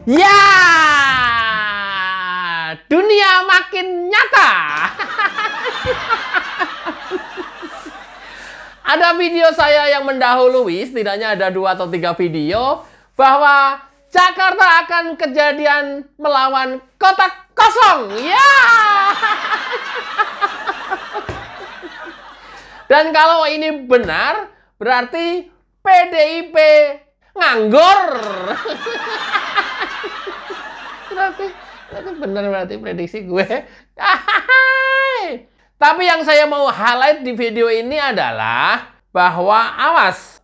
Ya, dunia makin nyata. Ada video saya yang mendahului, setidaknya ada 2 atau 3 video, bahwa Jakarta akan kejadian melawan kota kosong. Ya. Dan kalau ini benar, berarti PDIP nganggur. berarti benar, berarti prediksi gue. Tapi yang saya mau highlight di video ini adalah bahwa awas.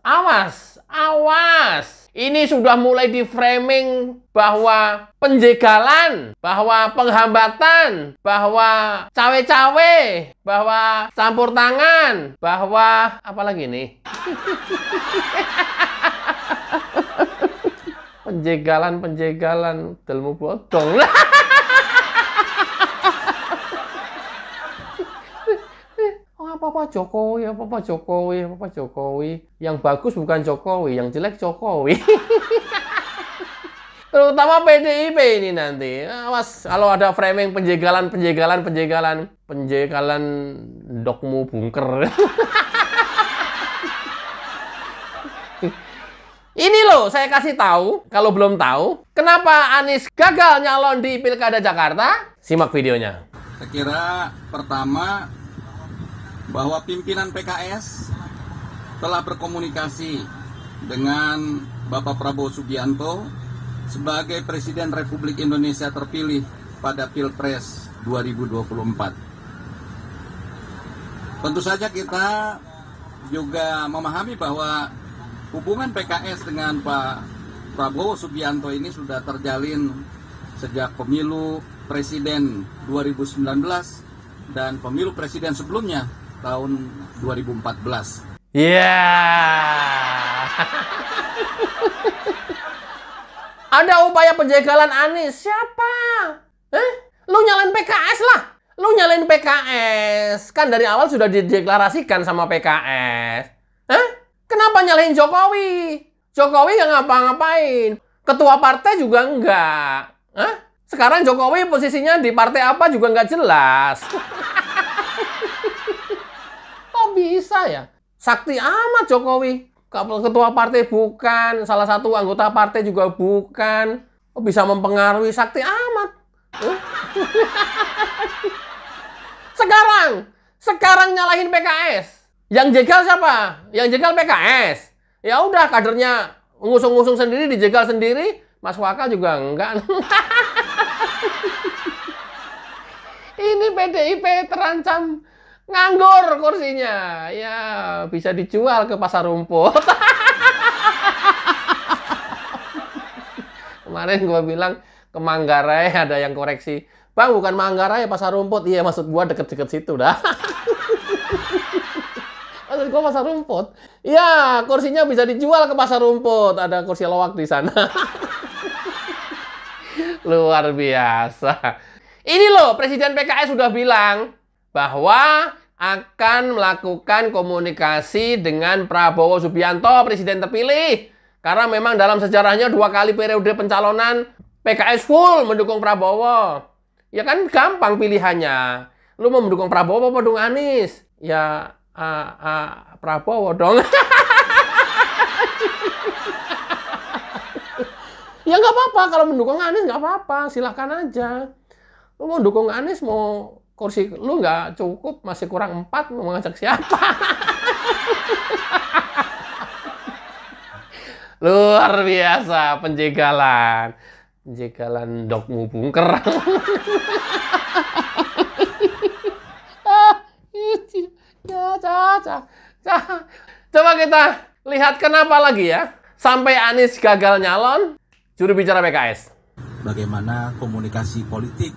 Ini sudah mulai di framing bahwa penjegalan, bahwa penghambatan, bahwa cawe-cawe, bahwa campur tangan, bahwa apa lagi nih? penjegalan, delmu bodong. Apa Jokowi. Yang bagus bukan Jokowi, yang jelek Jokowi. Terutama PDIP ini nanti. Awas kalau ada framing penjegalan dokmu bunker. Ini loh, saya kasih tahu, kalau belum tahu, kenapa Anies gagal nyalon di Pilkada Jakarta? Simak videonya. Saya kira pertama, bahwa pimpinan PKS telah berkomunikasi dengan Bapak Prabowo Subianto sebagai Presiden Republik Indonesia terpilih pada Pilpres 2024. Tentu saja kita juga memahami bahwa hubungan PKS dengan Pak Prabowo Subianto ini sudah terjalin sejak pemilu Presiden 2019 dan pemilu Presiden sebelumnya tahun 2014. Ya. Ada upaya penjegalan Anies. Siapa? Lu nyalain PKS lah. Lu nyalain PKS. Kan dari awal sudah dideklarasikan sama PKS. Kenapa nyalain Jokowi? Jokowi nggak ngapa-ngapain. Ketua partai juga enggak. Sekarang Jokowi posisinya di partai apa juga nggak jelas. Bisa ya, sakti amat Jokowi. Ketua partai bukan, salah satu anggota partai juga bukan. Bisa mempengaruhi, sakti amat. Sekarang nyalahin PKS. Yang jegal siapa? Yang jegal PKS. Ya udah, kadernya ngusung-ngusung sendiri, dijegal sendiri. Mas Waka juga enggak. Ini PDIP terancam nganggur kursinya. Ya, bisa dijual ke pasar rumput. Kemarin gue bilang ke Manggarai, ada yang koreksi. Bang, bukan Manggarai, pasar rumput. Iya, maksud gue deket-deket situ dah. Maksud gue pasar rumput. Ya, kursinya bisa dijual ke pasar rumput. Ada kursi loak di sana. Luar biasa. Ini loh, Presiden PKS sudah bilang bahwa akan melakukan komunikasi dengan Prabowo Subianto, Presiden terpilih. Karena memang dalam sejarahnya 2 kali periode pencalonan, PKS full mendukung Prabowo. Ya kan gampang pilihannya. Lu mau mendukung Prabowo apa mendukung Anies? Ya, Prabowo dong. Ya nggak apa-apa, kalau mendukung Anies nggak apa-apa, silahkan aja. Lu mau dukung Anies, mau kursi lu nggak cukup, masih kurang 4, mau ngajak siapa? Luar biasa, penjegalan dokmu bunker. Coba kita lihat kenapa lagi ya sampai Anies gagal nyalon. Juru bicara PKS. Bagaimana komunikasi politik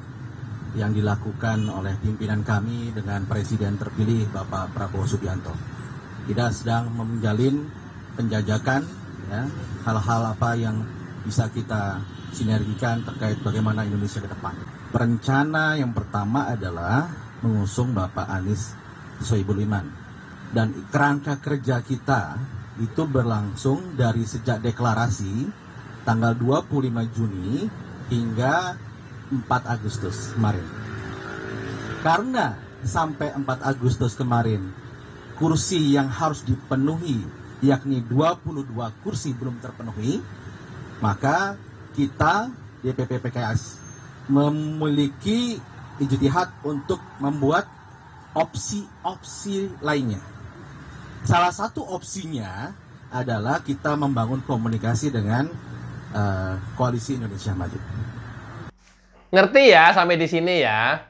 yang dilakukan oleh pimpinan kami dengan Presiden terpilih Bapak Prabowo Subianto. Kita sedang menjalin penjajakan, ya, hal-hal apa yang bisa kita sinergikan terkait bagaimana Indonesia ke depan. Rencana yang pertama adalah mengusung Bapak Anies Sohibul Iman. Dan kerangka kerja kita itu berlangsung dari sejak deklarasi tanggal 25 Juni hingga 4 Agustus kemarin. Karena sampai 4 Agustus kemarin kursi yang harus dipenuhi yakni 22 kursi belum terpenuhi, maka kita DPP PKS memiliki ijtihad untuk membuat opsi-opsi lainnya. Salah satu opsinya adalah kita membangun komunikasi dengan Koalisi Indonesia Maju. Ngerti ya sampai di sini ya?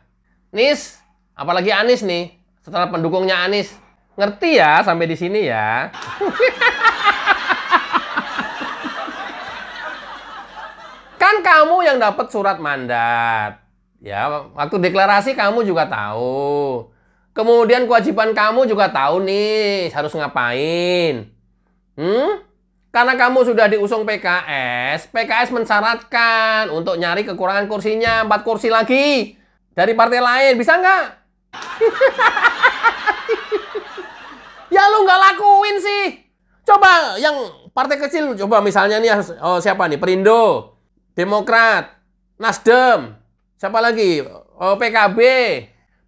Nis, apalagi Anies nih, setelah pendukungnya Anies. Ngerti ya sampai di sini ya? Kan kamu yang dapat surat mandat. Ya, waktu deklarasi kamu juga tahu. Kemudian kewajiban kamu juga tahu nih harus ngapain. Karena kamu sudah diusung PKS, PKS mensyaratkan untuk nyari kekurangan kursinya 4 kursi lagi dari partai lain. Bisa nggak? Ya lu nggak lakuin sih. Coba yang partai kecil, coba misalnya nih, siapa nih? Perindo, Demokrat, Nasdem, siapa lagi? PKB.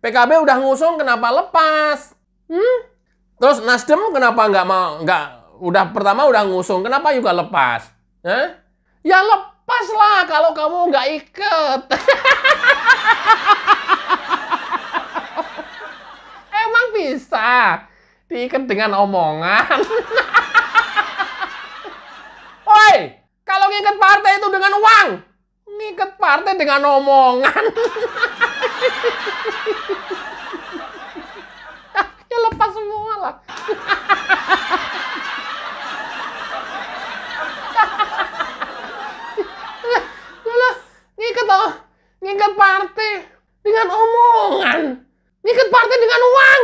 PKB udah ngusung, kenapa lepas? Terus Nasdem kenapa udah pertama udah ngusung, kenapa juga lepas? Ya lepas lah kalau kamu nggak iket. Emang bisa diikat dengan omongan? Woi, kalau ngikat partai itu dengan uang, ngikat partai dengan omongan. Ya lepas semua lah. Ngikat partai dengan omongan, ngikat partai dengan uang.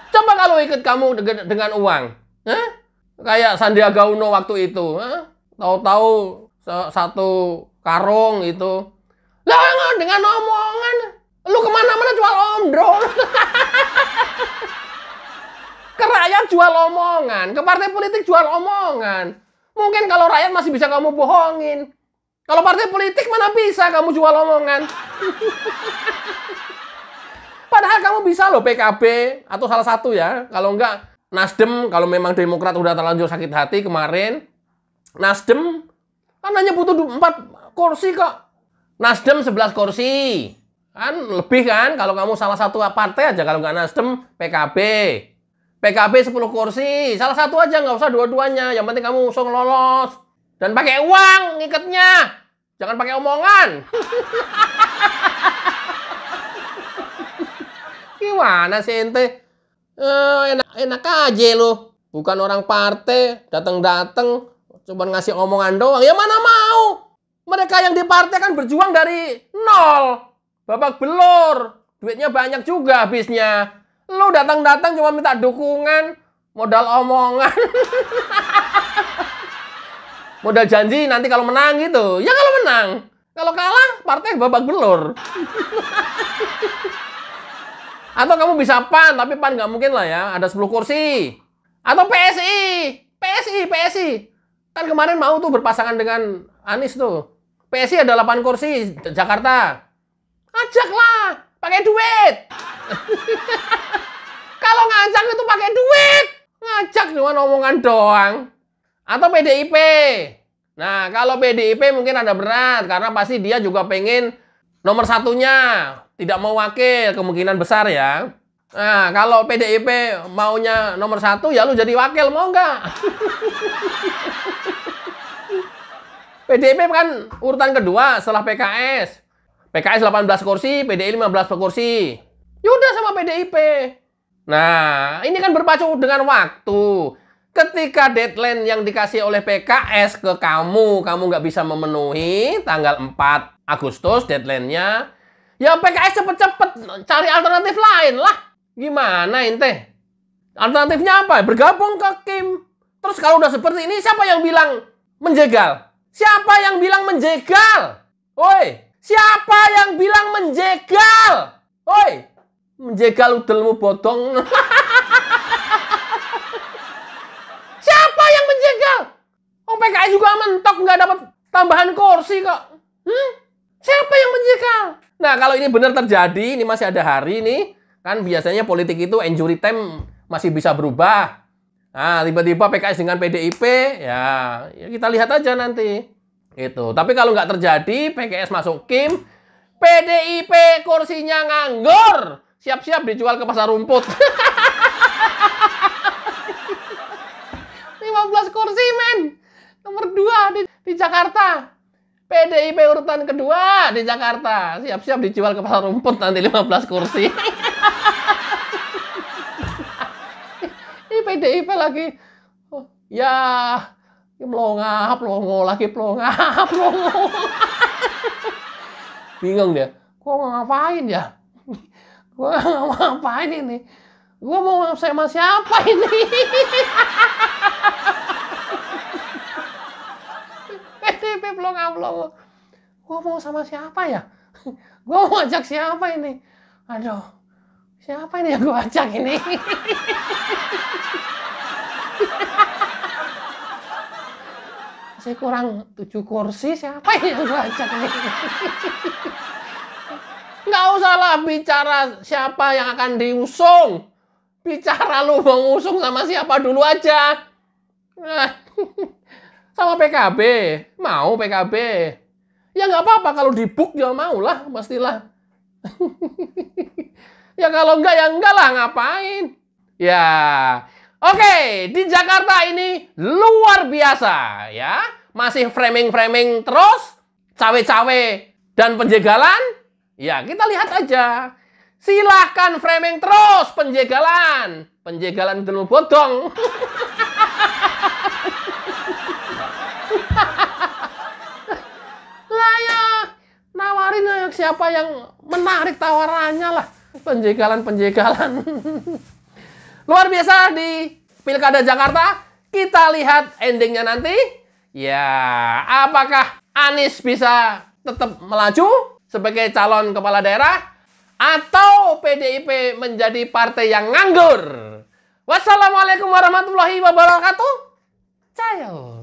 Coba kalau ikut kamu dengan uang, kayak Sandiaga Uno waktu itu, tahu-tahu satu karung itu, lah dengan omongan, lu kemana-mana jual ombrol. Ke rakyat jual omongan, ke partai politik jual omongan. Mungkin kalau rakyat masih bisa kamu bohongin. Kalau partai politik mana bisa kamu jual omongan. Padahal kamu bisa loh PKB atau salah satu ya. Kalau enggak Nasdem, kalau memang Demokrat udah terlanjur sakit hati kemarin. Nasdem kan hanya butuh 4 kursi kok. Nasdem 11 kursi. Kan lebih kan kalau kamu salah satu partai aja, kalau enggak Nasdem PKB. PKB 10 kursi. Salah satu aja, nggak usah dua-duanya. Yang penting kamu usung lolos. Dan pakai uang ngikatnya. Jangan pakai omongan. Gimana sih ente? Enak aja lo. Bukan orang partai, datang-datang cuma ngasih omongan doang. Ya mana mau? Mereka yang di partai kan berjuang dari nol. Babak belur. Duitnya banyak juga habisnya. Lu datang-datang cuma minta dukungan, modal omongan. Modal janji nanti kalau menang gitu. Ya kalau menang. Kalau kalah, partai babak belur. Atau kamu bisa PAN, tapi PAN nggak mungkin lah ya. Ada 10 kursi. Atau PSI. Kan kemarin mau tuh berpasangan dengan Anies tuh. PSI ada 8 kursi, Jakarta. Ajaklah, pakai duit. Kalau ngajak itu pakai duit. Ngajak cuma omongan doang. Atau PDIP. Nah, kalau PDIP mungkin ada berat. Karena pasti dia juga pengen nomor satunya. Tidak mau wakil, kemungkinan besar ya. Nah, kalau PDIP maunya nomor 1, ya lu jadi wakil, mau nggak? PDIP kan urutan kedua setelah PKS. PKS 18 kursi, PDI 15 kursi. Yaudah sama PDIP. Nah, ini kan berpacu dengan waktu. Ketika deadline yang dikasih oleh PKS ke kamu nggak bisa memenuhi tanggal 4 Agustus deadline-nya, ya PKS cepet-cepet cari alternatif lain lah. Gimana ente? Alternatifnya apa? Bergabung ke Kim. Terus kalau udah seperti ini, siapa yang bilang menjegal? Siapa yang bilang menjegal? Woi, siapa yang bilang menjegal? Woi, menjegal udelmu bodong. Siapa yang menjegal? PKS juga mentok nggak dapat tambahan kursi kok. Siapa yang mencekal? Nah, kalau ini benar terjadi, ini masih ada hari nih. Kan biasanya politik itu injury time masih bisa berubah. Nah, tiba-tiba PKS dengan PDIP, ya kita lihat aja nanti. Itu. Tapi kalau nggak terjadi, PKS masuk Kim, PDIP kursinya nganggur. Siap-siap dijual ke pasar rumput. 15 kursi, men. Nomor 2 di Jakarta. PDIP urutan kedua di Jakarta. Siap-siap dijual ke pasar rumput nanti 15 kursi. Ini PDIP lagi. Oh, ya, pelongo lagi. Bingung dia. Gua mau ngapain ya? Gua mau ngapain ini? Gua mau sama siapa ini? PDIP pelongo. Gua mau sama siapa ya? Gua mau ajak siapa ini? Aduh, siapa ini yang gua ajak ini? Masih kurang 7 kursi, siapa ini yang gua ajak ini? Nggak usah lah bicara siapa yang akan diusung. Bicara lu mau ngusung sama siapa dulu aja. Nah, sama PKB. Mau PKB. Ya nggak apa-apa kalau di book ya mau lah, pastilah. Ya kalau enggak ya enggak lah, ngapain. Ya, oke, di Jakarta ini luar biasa ya. Masih framing-framing terus, cawe-cawe dan penjagalan. Ya, kita lihat aja. Silahkan framing terus penjagalan. Penjagalan dulu bodong. Lah ya, nawarin siapa yang menarik tawarannya lah. Penjagalan. Luar biasa di Pilkada Jakarta. Kita lihat endingnya nanti. Ya, apakah Anies bisa tetap melaju sebagai calon kepala daerah atau PDIP menjadi partai yang nganggur? Wassalamualaikum warahmatullahi wabarakatuh. Cayo.